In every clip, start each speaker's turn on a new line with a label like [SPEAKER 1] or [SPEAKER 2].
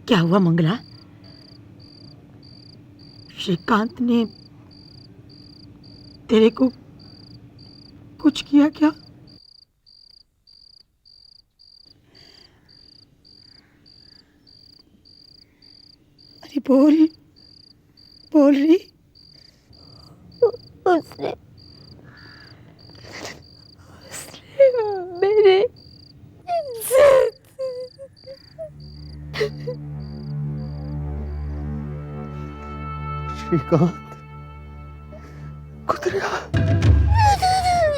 [SPEAKER 1] क्या हुआ मंगला? श्रीकांत ने तेरे को कुछ किया क्या? अरे बोल बोल रही।
[SPEAKER 2] उसने मेरे इज्जत।
[SPEAKER 3] श्रीकांत कुतरिया,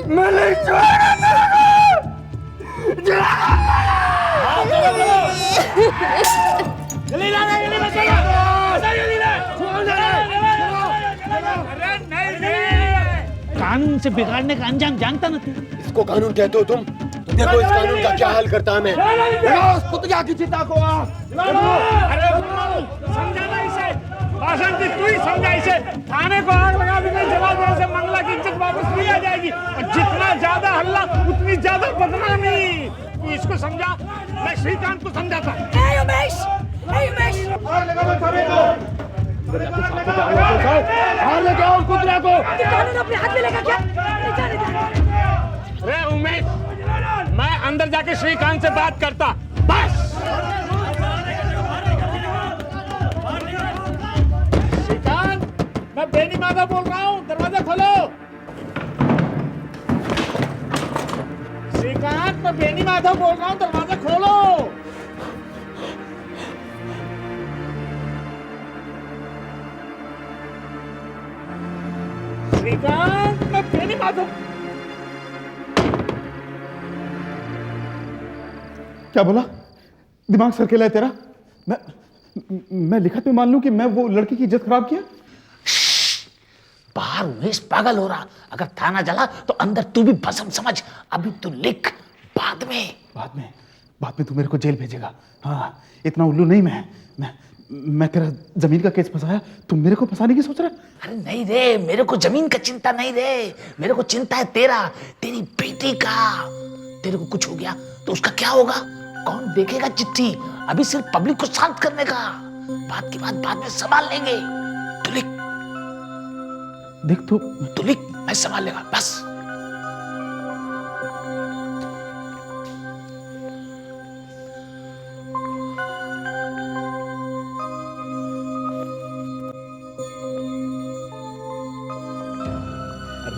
[SPEAKER 3] मैं नहीं छोड़ूंगा तेरे को।
[SPEAKER 4] जल्दी ला रे, जल्दी मत चलो, जल्दी ला। अरे नहीं रे, कानून से बिगाड़ने का अंजाम जानता ना तू?
[SPEAKER 3] इसको कानून कहते हो तुम? देखो इस कानून का क्या हाल करता है। मैं उस कुतिया की चिता को
[SPEAKER 4] अरे समझाना इसे, बासंती तू ही समझा इसे। थाने को आग लगा भी नहीं जला देने से मंगला की इज्जत वापस ली आ जाएगी, और जितना ज्यादा हल्ला उतनी ज्यादा बदनामी। तू इसको समझा, मैं श्रीकांत को समझाता।
[SPEAKER 2] उमेश,
[SPEAKER 3] बाहर लेके आओ कुतिया को।
[SPEAKER 2] कानून अपने हाथ में लेगा क्या?
[SPEAKER 4] अरे उमेश, मैं अंदर जाके श्रीकांत से बात करता। बस श्रीकांत, मैं बेनी माधव बोल रहा हूँ, दरवाजा खोलो। श्रीकांत, मैं बेनी माधव बोल रहा हूँ, दरवाजा खोलो। श्रीकांत, मैं बेनी माधव।
[SPEAKER 5] क्या बोला? दिमाग सरकेला है तेरा? मैं लिखत में मान लूं कि मैं वो लड़की की इज्जत खराब किया?
[SPEAKER 6] बाहर उमेश पागल हो रहा, अगर थाना जला तो अंदर तू भी भस्म समझ। अभी तू लिख, बाद में
[SPEAKER 5] तू मेरे को जेल भेजेगा। हाँ, इतना उल्लू नहीं मैं तेरा जमीन का केस फंसाया, तुम मेरे को फंसाने की सोच रहा है?
[SPEAKER 6] अरे नहीं रे, मेरे को जमीन का चिंता नहीं रे, मेरे को चिंता है तेरी बेटी का। तेरे को कुछ हो गया तो उसका क्या होगा? कौन देखेगा चिट्ठी? अभी सिर्फ पब्लिक को शांत करने का, बात की बात बाद में संभाल लेंगे। तू लिख,
[SPEAKER 5] देख
[SPEAKER 6] तू लिख, मैं संभाल लेगा बस।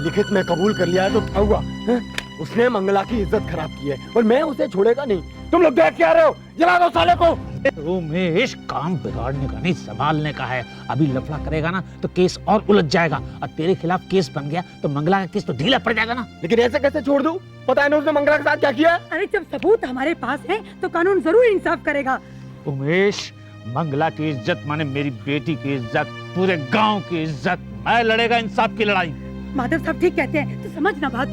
[SPEAKER 3] लिखित में कबूल कर लिया है तो क्या हुआ है? उसने मंगला की इज्जत खराब की है और मैं उसे छोड़ेगा नहीं। तुम लोग देख क्या रहे हो? जला दो साले को।
[SPEAKER 6] उमेश, काम बिगाड़ने का नहीं संभालने का है। अभी लफड़ा करेगा ना तो केस और उलझ जाएगा, और तेरे खिलाफ केस बन गया तो मंगला का केस तो ढीला पड़ जाएगा ना।
[SPEAKER 3] लेकिन ऐसे कैसे छोड़ दूं? पता है ना उसने मंगला के साथ क्या किया?
[SPEAKER 1] अरे जब सबूत हमारे पास है तो कानून जरूर इंसाफ करेगा।
[SPEAKER 4] उमेश, मंगला की इज्जत माने मेरी बेटी की इज्जत, पूरे गांव की इज्जत। मैं लड़ेगा इंसाफ की लड़ाई।
[SPEAKER 1] माधव साहब ठीक कहते हैं, तो समझना बात।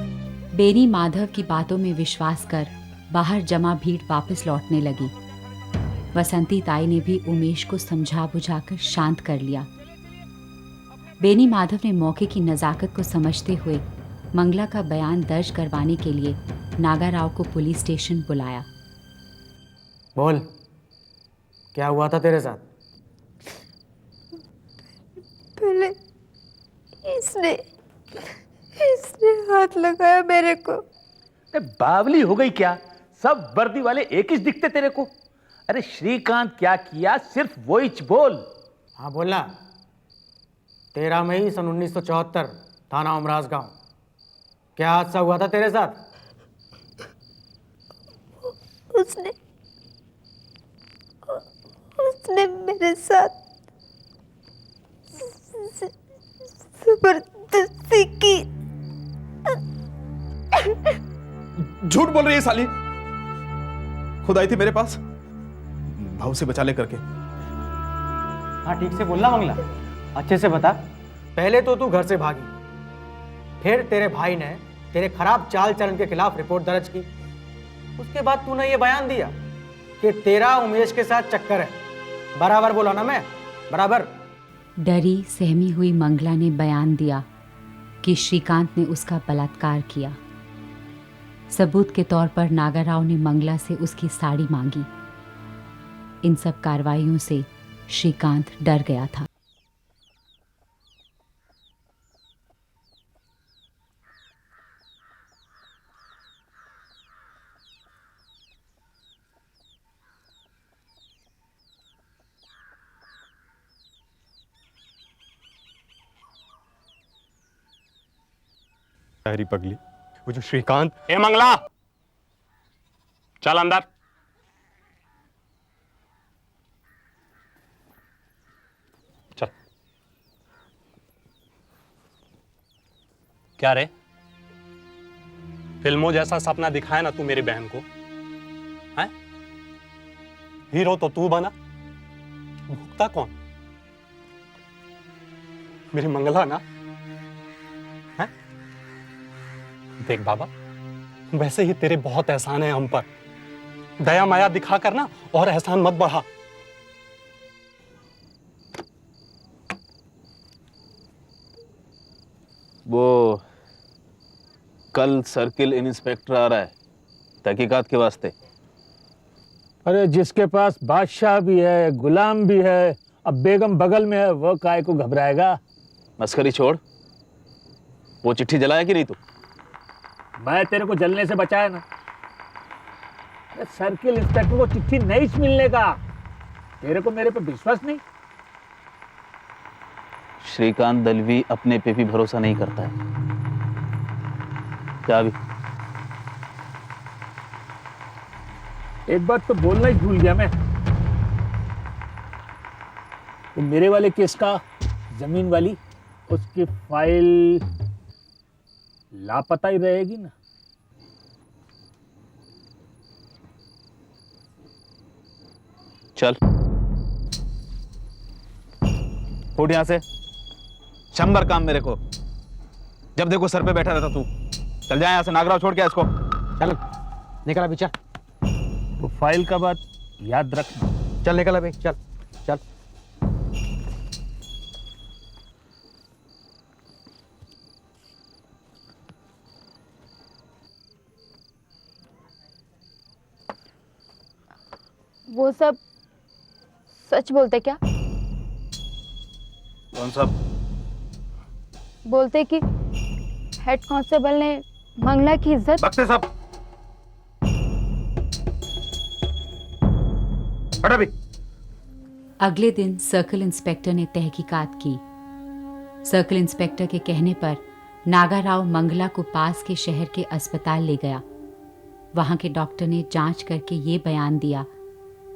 [SPEAKER 7] बेनी माधव की बातों में विश्वास कर बाहर जमा भीड़ वापस लौटने लगी। वसंती ताई ने भी उमेश को समझा बुझाकर शांत कर लिया। बेनी माधव ने मौके की नजाकत को समझते हुए मंगला का बयान दर्ज करवाने के लिए नागाराव को पुलिस स्टेशन बुलाया।
[SPEAKER 8] बोल, क्या हुआ था तेरे साथ?
[SPEAKER 2] पहले इसने हाथ लगाया मेरे को।
[SPEAKER 9] बावली हो गई क्या? सब वर्दी वाले एक ही दिखते तेरे को। अरे श्रीकांत क्या किया, सिर्फ वो ही बोल।
[SPEAKER 8] हाँ बोलना। 13 मई सन 1974, थाना उमराज गांव। क्या हादसा हुआ था तेरे साथ?
[SPEAKER 2] उसने मेरे साथ जबरदस्ती की।
[SPEAKER 5] झूठ बोल रही है साली। खुद आई थी मेरे पास भाव से बचा ले करके।
[SPEAKER 8] हाँ ठीक से बोलना मंगला, अच्छे से बता। पहले तो तू घर से भागी, फिर तेरे भाई ने तेरे खराब चाल चलन के खिलाफ रिपोर्ट दर्ज की। उसके बाद तूने ये बयान दिया कि तेरा उमेश के साथ चक्कर है। बराबर बोला ना मैं? बराबर।
[SPEAKER 7] डरी सहमी हुई मंगला ने बयान दिया कि श्रीकांत ने उसका बलात्कार किया। सबूत के तौर पर नागाराव ने मंगला से उसकी साड़ी मांगी। इन सब कार्रवाइयों से श्रीकांत डर गया था।
[SPEAKER 10] हरी पगली, वो जो श्रीकांत। ए मंगला, चल अंदर। चल। क्या रे, फिल्मों जैसा सपना दिखाया ना तू मेरी बहन को, हैं? हीरो तो तू बना, भुगता कौन? मेरी मंगला ना। देख बाबा, वैसे ही तेरे बहुत एहसान है हम पर, दया माया दिखा कर ना और एहसान मत बढ़ा।
[SPEAKER 9] वो कल सर्किल इंस्पेक्टर आ रहा है तहकीकात के वास्ते।
[SPEAKER 6] अरे जिसके पास बादशाह भी है, गुलाम भी है, अब बेगम बगल में है, वो काय को घबराएगा।
[SPEAKER 9] मस्करी छोड़, वो चिट्ठी जलाया कि नहीं तू?
[SPEAKER 6] मैं तेरे को जलने से बचाया ना। अरे सर्किल इंस्पेक्टर को चिट्ठी नहीं मिलने का, तेरे को मेरे पे विश्वास नहीं?
[SPEAKER 9] श्रीकांत दलवी अपने पे भी भरोसा नहीं करता है। क्या भी?
[SPEAKER 6] एक बात तो बोलना ही भूल गया मैं, तो मेरे वाले केस का जमीन वाली, उसकी फाइल लापता ही रहेगी ना।
[SPEAKER 9] चल उठ यहां से, शंबर काम मेरे को। जब देखो सर पे बैठा रहता तू। चल जाए यहां से, नागराव छोड़ के इसको।
[SPEAKER 3] चल निकल अभी, चल।
[SPEAKER 6] तो फाइल का बात याद रखना।
[SPEAKER 3] चल निकल अभी, चल चल।
[SPEAKER 2] वो सब सच बोलते क्या?
[SPEAKER 9] कौन सब?
[SPEAKER 2] बोलते कि हेड कांस्टेबल ने मंगला की इज्जत।
[SPEAKER 9] बकते सब। हट अभी।
[SPEAKER 7] अगले दिन सर्किल इंस्पेक्टर ने तहकीकात की। सर्किल इंस्पेक्टर के कहने पर नागाराव मंगला को पास के शहर के अस्पताल ले गया। वहां के डॉक्टर ने जांच करके ये बयान दिया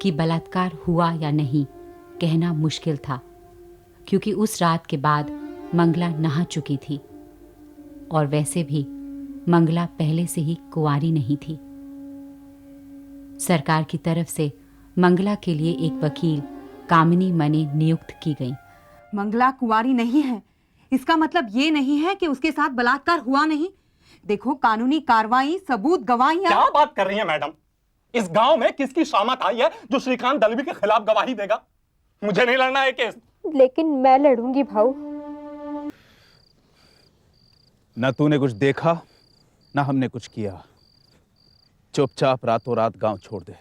[SPEAKER 7] कि बलात्कार हुआ या नहीं कहना मुश्किल था, क्योंकि उस रात के बाद मंगला नहा चुकी थी और वैसे भी मंगला पहले से ही कुंवारी नहीं थी। सरकार की तरफ से मंगला के लिए एक वकील कामिनी मने नियुक्त की गई।
[SPEAKER 1] मंगला कुंवारी नहीं है, इसका मतलब ये नहीं है कि उसके साथ बलात्कार हुआ नहीं। देखो, कानूनी कार्रवाई, सबूत, गवाहियां।
[SPEAKER 10] क्या बात कर रही है मैडम? इस गांव में किसकी शामत आई है जो श्रीकांत दलवी के खिलाफ गवाही देगा? मुझे नहीं लड़ना है केस।
[SPEAKER 2] लेकिन मैं लड़ूंगी भाऊ।
[SPEAKER 9] ना तूने कुछ देखा ना हमने कुछ किया। चुपचाप रातों रात गांव छोड़ दे।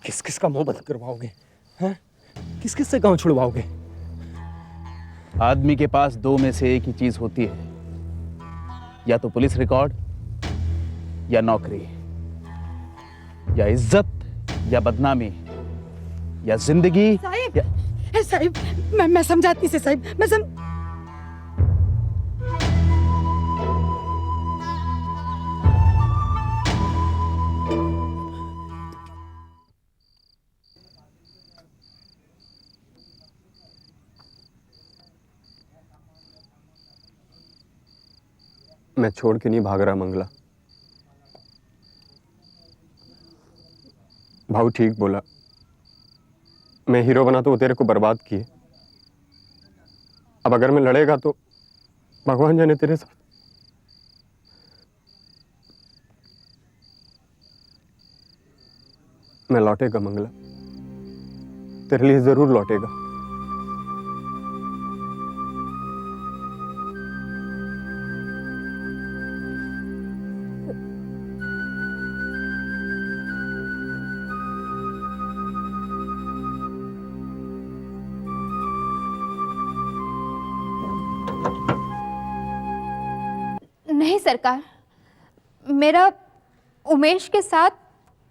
[SPEAKER 3] किस किस का मुंह बंद करवाओगे? हैं? किस किस से गांव छुड़वाओगे?
[SPEAKER 9] आदमी के पास दो में से एक ही चीज होती है, या तो पुलिस रिकॉर्ड या नौकरी, या इज्जत या बदनामी, या जिंदगी।
[SPEAKER 1] साहिब, साहिब, मैं समझाती से साहिब,
[SPEAKER 10] मैं छोड़ के नहीं भाग रहा मंगला। भाऊ ठीक बोला, मैं हीरो बना तो वो तेरे को बर्बाद किए। अब अगर मैं लड़ेगा तो भगवान जाने तेरे साथ। मैं लौटेगा मंगला, तेरे लिए जरूर लौटेगा।
[SPEAKER 2] सरकार, मेरा उमेश के साथ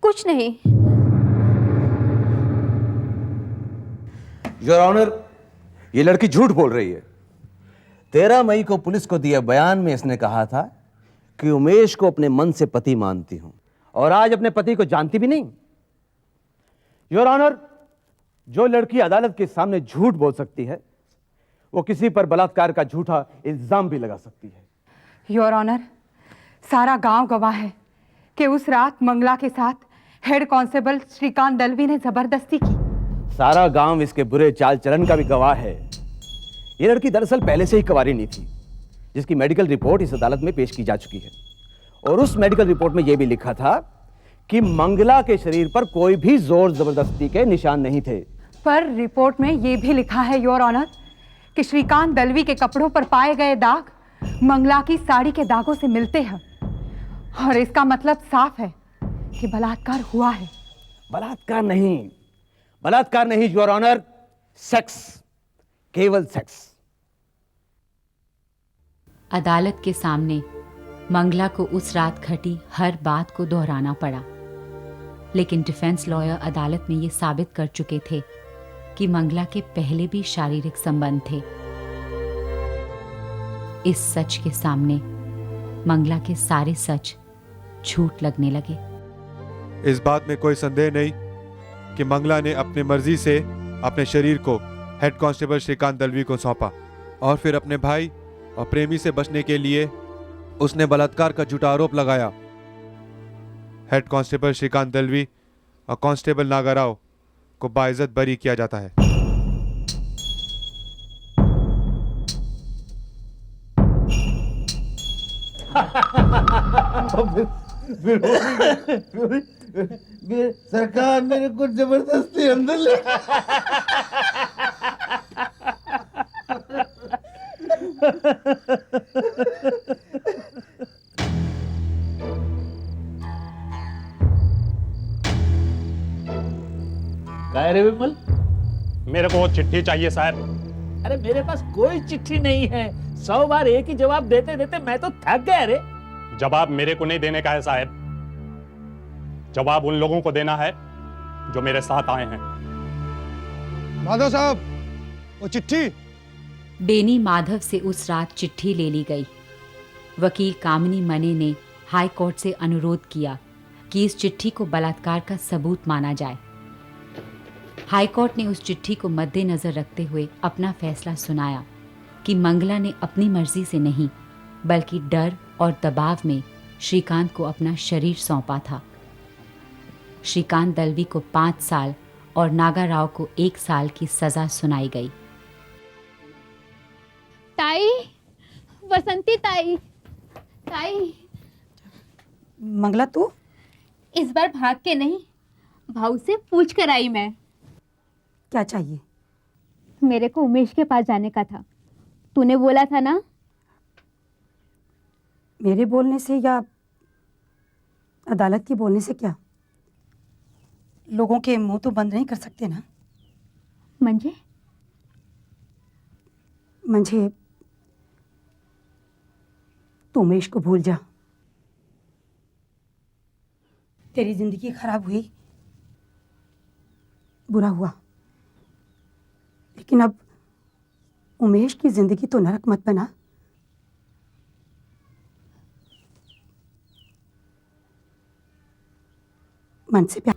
[SPEAKER 2] कुछ नहीं।
[SPEAKER 11] योर ऑनर, ये लड़की झूठ बोल रही है। 13 मई को पुलिस को दिए बयान में इसने कहा था कि उमेश को अपने मन से पति मानती हूं,
[SPEAKER 3] और आज अपने पति को जानती भी नहीं। योर ऑनर, जो लड़की अदालत के सामने झूठ बोल सकती है, वो किसी पर बलात्कार का झूठा इल्जाम भी लगा सकती है।
[SPEAKER 1] योर ऑनर, सारा गांव गवाह है कि उस रात मंगला के साथ हेड कांस्टेबल श्रीकांत दलवी ने जबरदस्ती की।
[SPEAKER 3] सारा गांव इसके बुरे चाल चलन का भी गवाह है। ये लड़की दरअसल पहले से ही कुंवारी नहीं थी, जिसकी मेडिकल रिपोर्ट इस अदालत में पेश की जा चुकी है। और उस मेडिकल रिपोर्ट में यह भी लिखा था कि मंगला के शरीर पर कोई भी जोर जबरदस्ती के निशान नहीं थे।
[SPEAKER 1] पर रिपोर्ट में यह भी लिखा है योर ऑनर कि श्रीकांत दलवी के कपड़ों पर पाए गए दाग मंगला की साड़ी के दागों से मिलते हैं, और इसका मतलब साफ है कि बलात्कार हुआ है।
[SPEAKER 3] बलात्कार नहीं योर ऑनर, सेक्स, केवल सेक्स।
[SPEAKER 7] अदालत के सामने मंगला को उस रात घटी हर बात को दोहराना पड़ा, लेकिन डिफेंस लॉयर अदालत में ये साबित कर चुके थे कि मंगला के पहले भी शारीरिक संबंध थे। इस सच के सामने मंगला के सारे सच झूठ लगने लगे।
[SPEAKER 12] इस बात में कोई संदेह नहीं कि मंगला ने अपनी मर्जी से अपने शरीर को हेड कांस्टेबल श्रीकांत दलवी को सौंपा, और फिर अपने भाई और प्रेमी से बचने के लिए उसने बलात्कार का झूठा आरोप लगाया। हेड कांस्टेबल श्रीकांत दलवी और कांस्टेबल नागाराव को बाइज्जत बरी किया जाता है।
[SPEAKER 11] सरकार मेरे को जबरदस्ती अंदर ले
[SPEAKER 6] काय रे विमल?
[SPEAKER 10] मेरे को चिट्ठी चाहिए साहब।
[SPEAKER 6] अरे मेरे पास कोई चिट्ठी नहीं है। 100 बार एक ही जवाब देते देते मैं तो थक गया रे।
[SPEAKER 10] जवाब मेरे को नहीं देने का है साहब, जवाब उन लोगों को देना है जो मेरे साथ आए हैं।
[SPEAKER 12] माधव साहब, वो चिट्ठी।
[SPEAKER 7] बेनी माधव से उस रात चिट्ठी ले ली गई। वकील कामिनी मने ने हाई कोर्ट से अनुरोध किया कि इस चिट्ठी को बलात्कार का सबूत माना जाए। हाई कोर्ट ने उस चिट्ठी को मद्देनजर रखते हुए अपना फैसला सुनाया कि मंगला ने अपनी मर्जी से नहीं बल्कि डर और दबाव में श्रीकांत को अपना शरीर सौंपा था। श्रीकांत दलवी को 5 साल और नागाराव को 1 साल की सजा सुनाई गई।
[SPEAKER 2] ताई, वसंती ताई, ताई।
[SPEAKER 1] मंगला तू?
[SPEAKER 2] इस बार भाग के नहीं, भाऊ से पूछ कर आई मैं।
[SPEAKER 1] क्या चाहिए?
[SPEAKER 2] मेरे को उमेश के पास जाने का था, तूने बोला था ना।
[SPEAKER 1] मेरे बोलने से या अदालत के बोलने से क्या? लोगों के मुंह तो बंद नहीं कर सकते ना।
[SPEAKER 2] मंजे
[SPEAKER 1] तू उमेश को भूल जा। तेरी जिंदगी खराब हुई, बुरा हुआ, लेकिन अब उमेश की जिंदगी तो नरक मत बना। मन से प्यार